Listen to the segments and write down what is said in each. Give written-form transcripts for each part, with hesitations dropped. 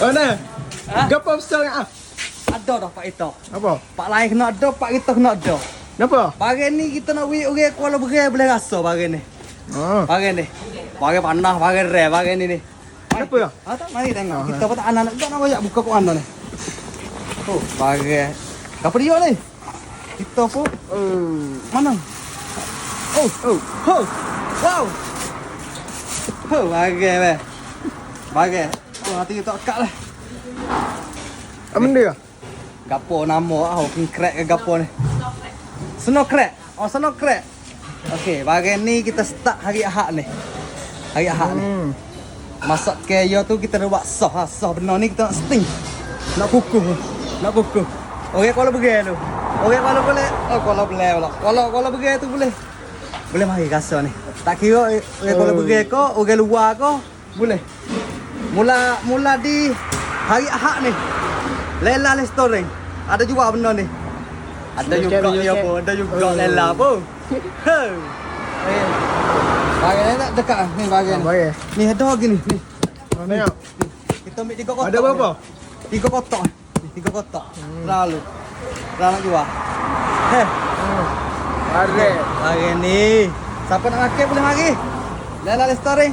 Oh nah. Ha? Gapo besar ah? Ada dah Pak Ito. Apa? Pak lain kena ada, Pak kita kena ada. Kenapa? Bagian ni kita nak beri orang Kuala Berai boleh rasa bagian ni. Oh. Bagian ni. Bagian panah, bagian rare, bagian ni ni. Kenapa ya? Ah tak mari tengok. Kita pun tak anak nak banyak buka kat mana ni. Oh, bagian. Apa dia ni? Kita pun mana? Oh, Oh. ho. Wow. Ho, bagian weh. Bagian. Oh, nanti kita kat lah. Apa benda ya? Gapo nama king crack ke gapo ni? Snow crack. Oh, snow crack. Okey, bagian ni kita start hari Ahad ni. Hari Ahad ni. Masak kaya tu kita nak buat sos. Sos benar ni kita nak steam. Nak kukuh. Nak kukuh. Okey, kalau begitu tu. Okey, kalau boleh. Oh, kalau boleh pula. Kalau begitu tu boleh. Boleh mari rasa ni. Tak kira kalau begitu ko, orang luar ko, boleh. Mula di hari Ahad ni. Lela Restoran. Ada juga benda ni. Ada juga ya pun, ada juga Lela pun. Bagian ni tak dekat ni bagian. Baik. Ni ada lagi ni. Ni. Tengok. Kita ambil 3 kotak. Ada berapa? 3 kotak. 3 kotak. Lalu. Dah nak jual. Heh. Ada. Bagian ni. Siapa nak makan boleh mari. Lela Restoran.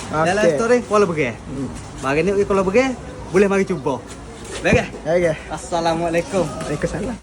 Lela Restoran Kuala Berai. Bagian ni Kuala Berai boleh mari cuba. Baik. Okey. Assalamualaikum. Waalaikumsalam.